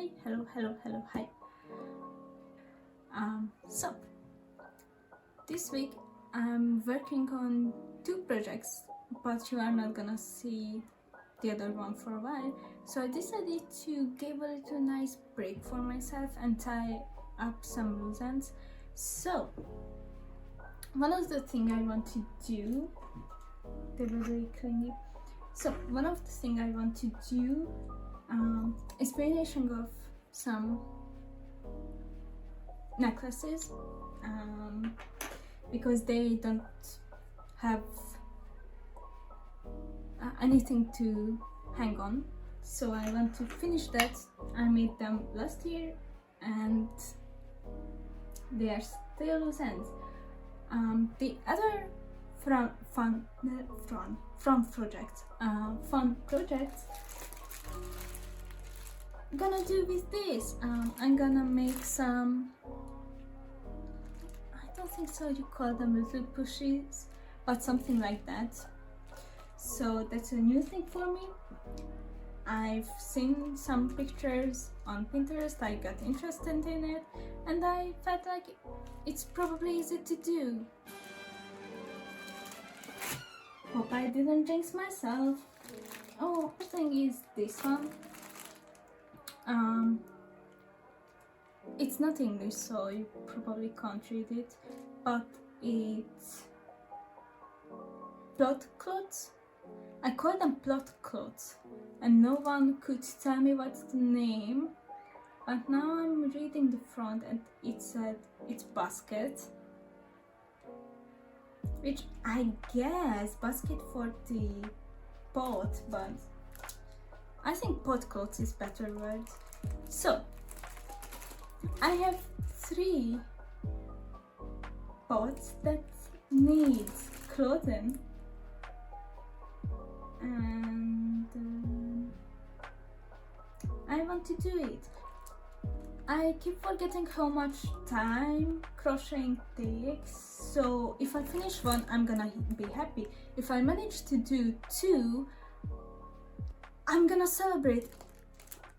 Hi. So this week I'm working on two projects, but you are not gonna see the other one for a while. So I decided to give a little nice break for myself and tie up some loose ends. So one of the things I want to do, they were very clingy. So one of the things I want to do is finishing off some necklaces because they don't have anything to hang on, so I want to finish that. I made them last year and they are still loose ends. The other fun project I'm gonna do with this. I'm gonna make some, I don't think so you call them little pushies, but something like that. So that's a new thing for me. I've seen some pictures on Pinterest, I got interested in it, and I felt like it's probably easy to do. Hope I didn't jinx myself. Oh, the thing is this one. It's not English, so you probably can't read it, but it's plot cloths. I call them plot cloths, and no one could tell me what's the name. But now I'm reading the front, and it said it's basket, which I guess basket for the pot, but I think pot cloths is better word. So I have 3 pots that need clothing, and I want to do it. I keep forgetting how much time crocheting takes, so if I finish one, I'm gonna be happy. If I manage to do 2, I'm gonna celebrate.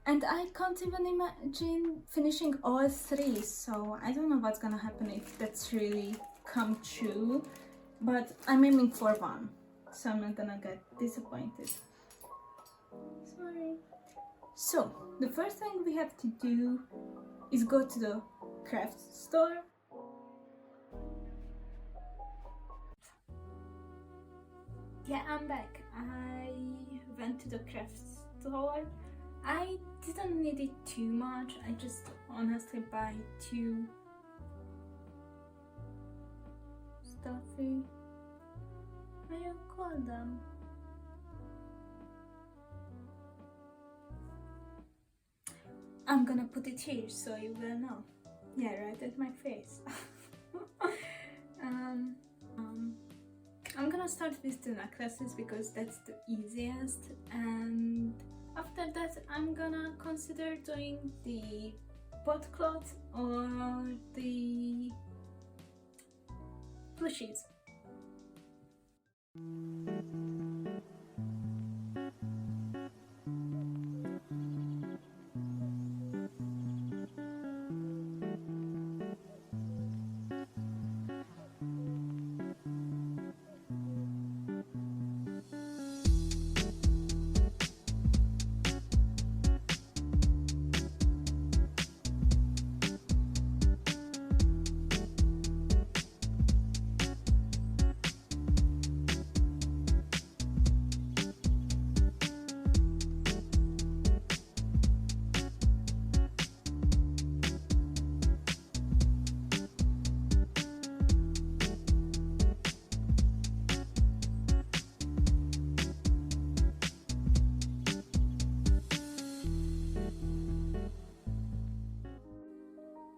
And I can't even imagine finishing all 3, so I don't know what's gonna happen if that's really come true, but I'm aiming for 1, so I'm not gonna get disappointed. Sorry. So the first thing we have to do is go to the craft store. Yeah, I'm back. I went to the craft store. I didn't need it too much. I just honestly buy 2 stuffy, how you call them? I'm gonna put it here so you will know. Yeah, right at my face. I'm gonna start with the necklaces because that's the easiest, and after that I'm gonna consider doing the pot cloth or the plushies.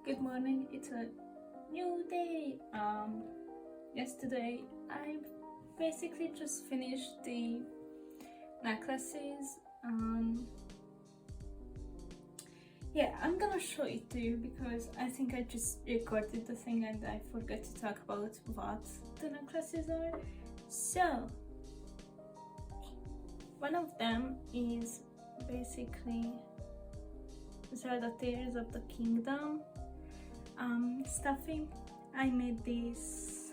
Good morning, it's a new day. Yesterday I basically just finished the necklaces. Yeah, I'm gonna show it to you because I think I just recorded the thing and I forgot to talk about what the necklaces are. So one of them is basically Zelda Tears of the Kingdom stuffing. I made this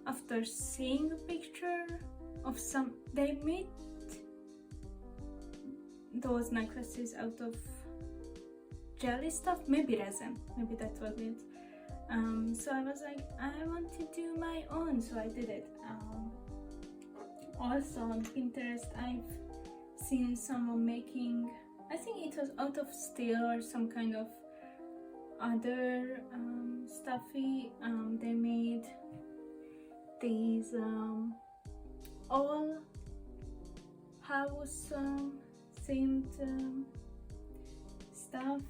after seeing a picture of some. They made those necklaces out of jelly stuff, maybe resin, maybe that was it. So I was like, I want to do my own, so I did it. Also on Pinterest I've seen someone making, I think it was out of steel or some kind of other stuffy. They made these all house themed stuff,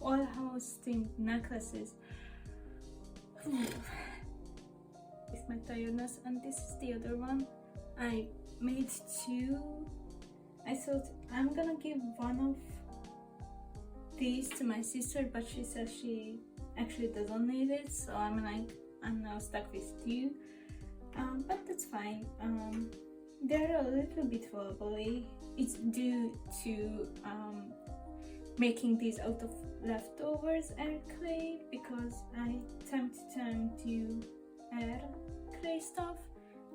all house themed necklaces. With my tiredness, and this is the other one. I made two. I thought I'm gonna give one of these to my sister, but she says she actually doesn't need it, so I'm now stuck with two. But that's fine. They're a little bit wobbly. It's due to making these out of leftovers air clay, because I time to time do air clay stuff,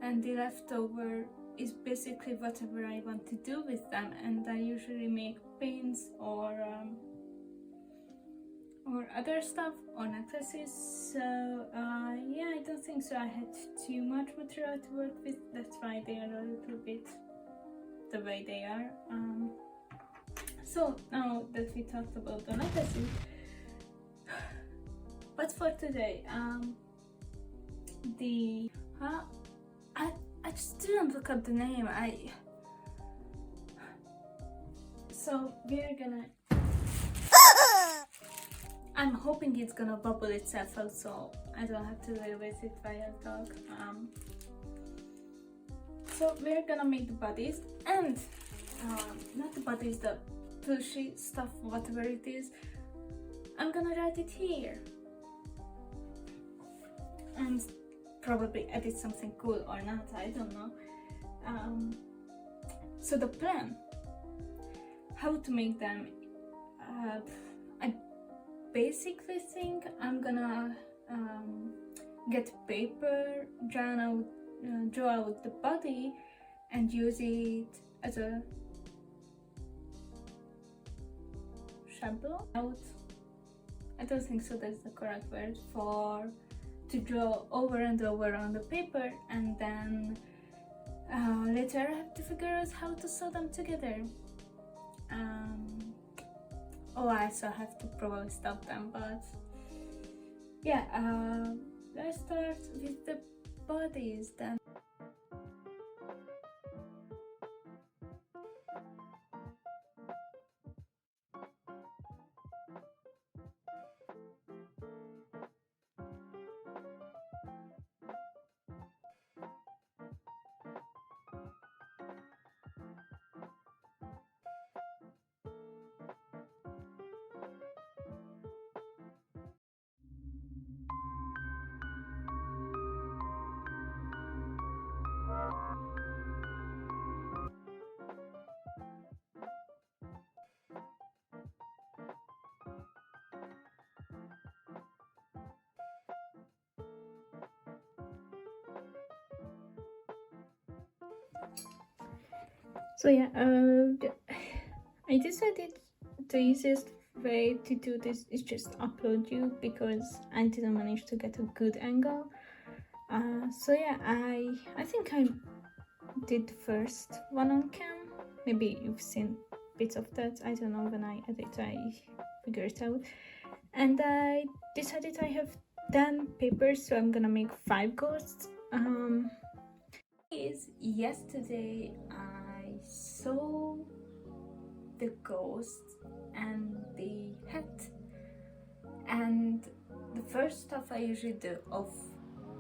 and the leftover is basically whatever I want to do with them, and I usually make pins or other stuff or necklaces. So yeah, I don't think so I had too much material to work with. That's why they are a little bit the way they are. So now that we talked about the necklaces, but for today, I just didn't look up the name. So we're gonna. I'm hoping it's gonna bubble itself out, so I don't have to deal with it while I talk. So we're gonna make the bodies, and not the bodies, the plushy stuff, whatever it is. I'm gonna write it here and probably edit something cool or not, I don't know. So the plan, how to make them, I basically think I'm gonna get paper, draw out the body and use it as a shadow. I don't think so that's the correct word, to draw over and over on the paper, and then later I have to figure out how to sew them together. I also have to probably stop them, but yeah, let's start with the bodies then. So yeah, I decided the easiest way to do this is just upload you, because I didn't manage to get a good angle. So yeah, I think I did the first one on cam. Maybe you've seen bits of that, I don't know, when I edit I figure it out. And I decided I have 10 papers, so I'm gonna make 5 ghosts. Yesterday I saw the ghost and the hat, and the first stuff I usually do off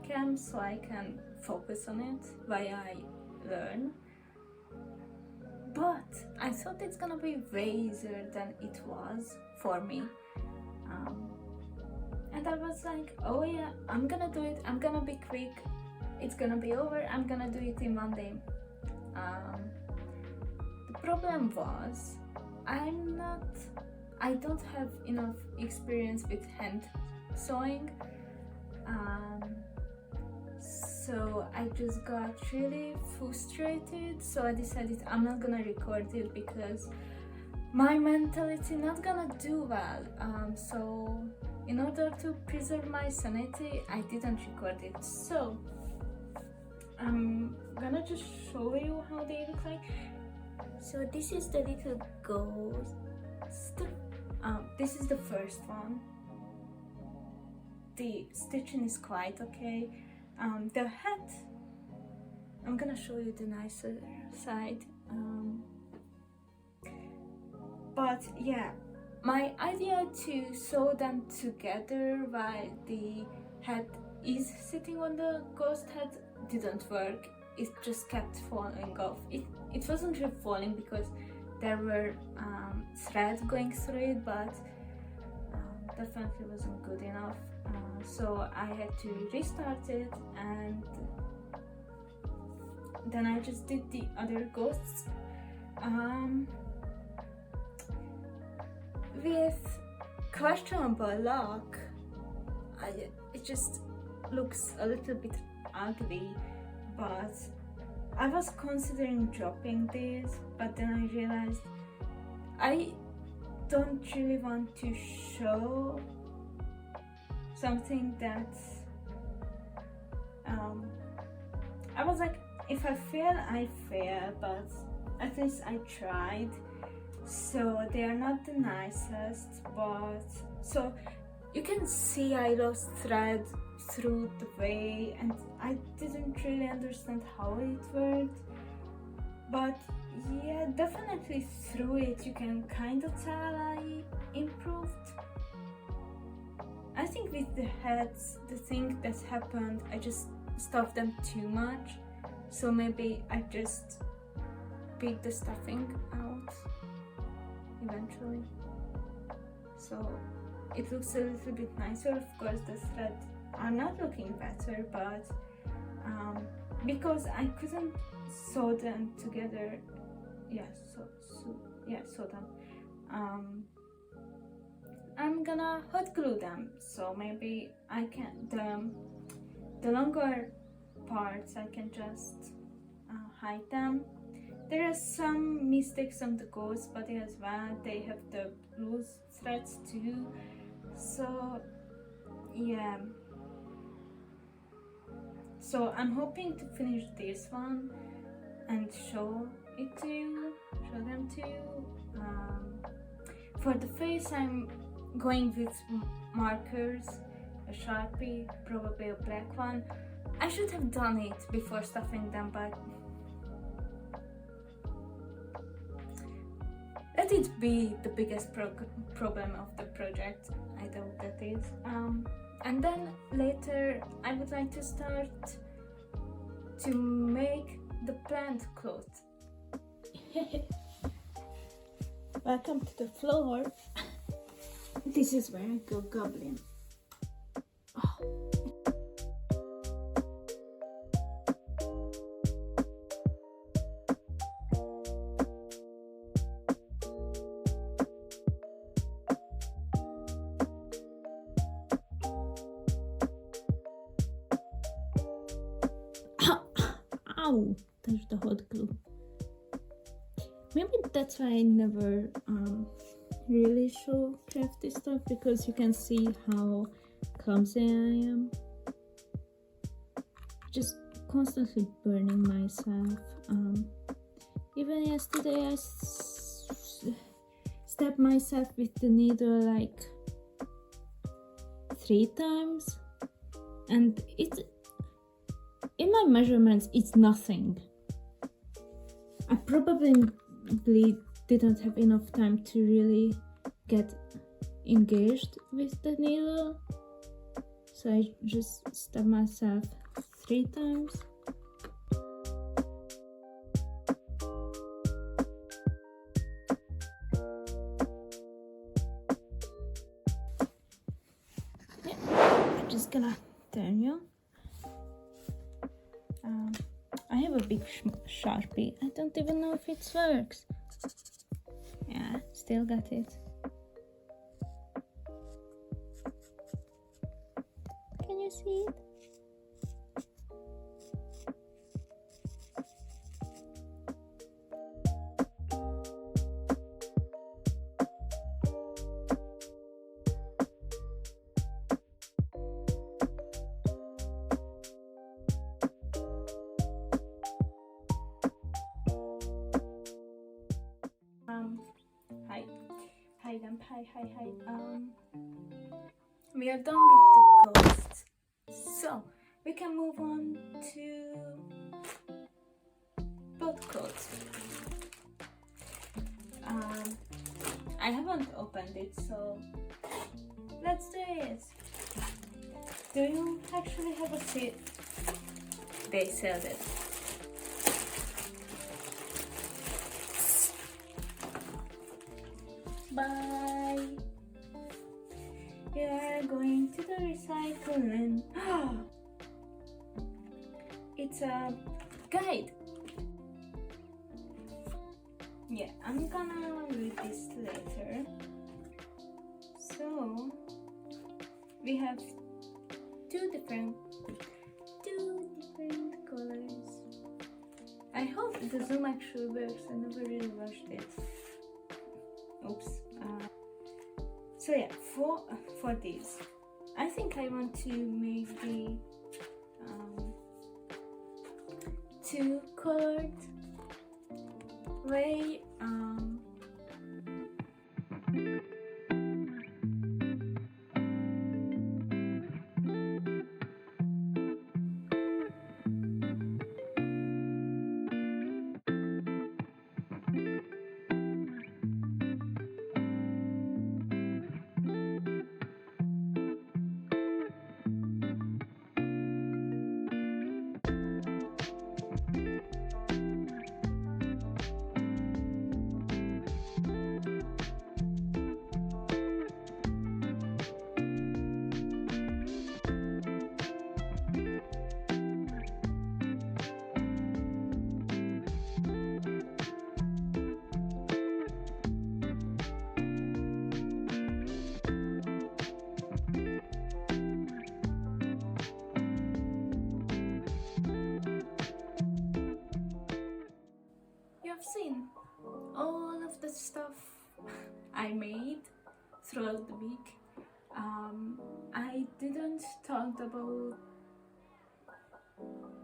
cam so I can focus on it while I learn, but I thought it's gonna be way easier than it was for me. And I was like, oh yeah, I'm gonna do it, I'm gonna be quick, it's gonna be over, I'm gonna do it in one day. The problem was I don't have enough experience with hand sewing, so I just got really frustrated, so I decided I'm not gonna record it because my mentality not gonna do well. So in order to preserve my sanity, I didn't record it. So I'm gonna just show you how they look like. So this is the little ghost. This is the first one. The stitching is quite okay. The hat, I'm gonna show you the nicer side. But yeah, my idea to sew them together while the hat is sitting on the ghost head didn't work. It just kept falling off. It wasn't really falling because there were threads going through it, but definitely wasn't good enough. So I had to restart it, and then I just did the other ghosts with questionable luck. It just looks a little bit ugly, but I was considering dropping this, but then I realized I don't really want to show something that I was like, if I fail, I fail, but at least I tried. So they are not the nicest, but so you can see I lost thread through the way, and I didn't really understand how it worked, but yeah, definitely through it you can kind of tell I improved. I think with the heads, the thing that happened, I just stuffed them too much, so maybe I just picked the stuffing out eventually, so it looks a little bit nicer. Of course the threads are not looking better, but because I couldn't sew them together, sew them, I'm gonna hot glue them, so maybe I can, the longer parts I can just hide them. There are some mistakes on the ghost body as well. They have the loose threads too, so yeah. So I'm hoping to finish this one and show them to you. For the face, I'm going with markers, a Sharpie, probably a black one. I should have done it before stuffing them, but let it be the biggest problem of the project. I doubt that is. And then later I would like to start to make the plant clothes. Welcome to the floor. This is where I go goblin. Ow! Touch the hot glue. Maybe that's why I never really show crafty stuff, because you can see how clumsy I am. Just constantly burning myself. Even yesterday I stabbed myself with the needle like 3 times, and it's in my measurements it's nothing. I probably didn't have enough time to really get engaged with the needle, so I just stabbed myself 3 times. Yeah, I'm just gonna turn you. I have a big Sharpie. I don't even know if it works. Yeah, Still got it. Can you see it? Hi. We are done with the ghost, so we can move on to boat clothes. I haven't opened it, so let's do it. Do you actually have a seat? They said it. Bye. We are going to the recycling. It's a guide. Yeah, I'm gonna read this later. So we have two different colors. I hope the zoom actually works. I never really watched it. Oops. So yeah, for these, I think I want to make the two colored way. Seen all of the stuff I made throughout the week. I didn't talk about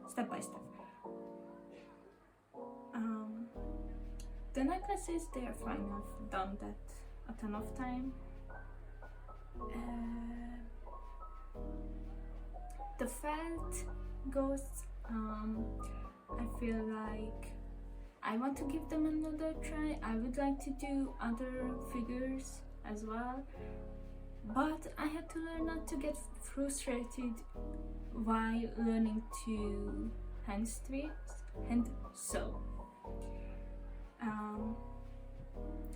step by step. The necklaces, they are fine. I've done that a ton of time. The felt ghosts, I feel like I want to give them another try. I would like to do other figures as well, but I had to learn not to get frustrated while learning to hand sew.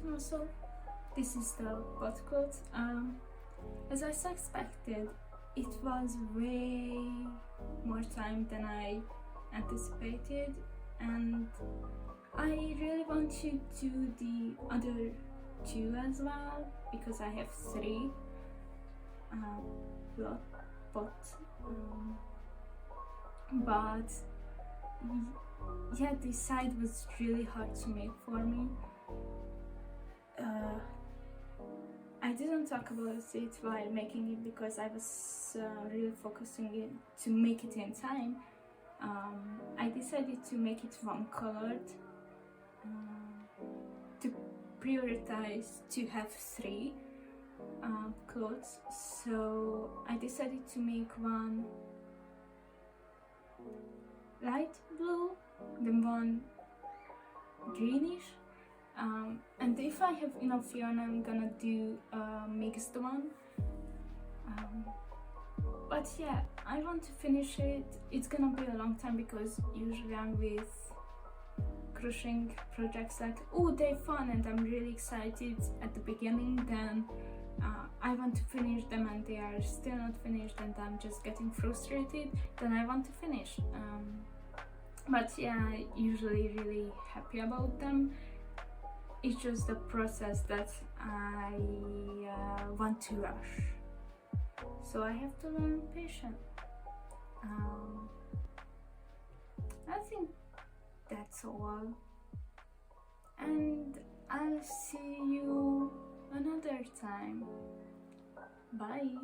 Also, this is the butt clothes. As I suspected, it was way more time than I anticipated, and I really want to do the other two as well because I have three but yeah, this side was really hard to make for me. I didn't talk about it while making it because I was really focusing it to make it in time. I decided to make it one colored to prioritize to have three clothes, so I decided to make one light blue, then one greenish, and if I have enough yarn I'm gonna do a mixed one, but yeah, I want to finish it. It's gonna be a long time because usually I'm with crocheting projects like, oh, they're fun and I'm really excited at the beginning, then I want to finish them and they are still not finished and I'm just getting frustrated, then I want to finish. But yeah, I'm usually really happy about them. It's just the process that I want to rush. So I have to learn patience. I think that's all. And I'll see you another time. Bye.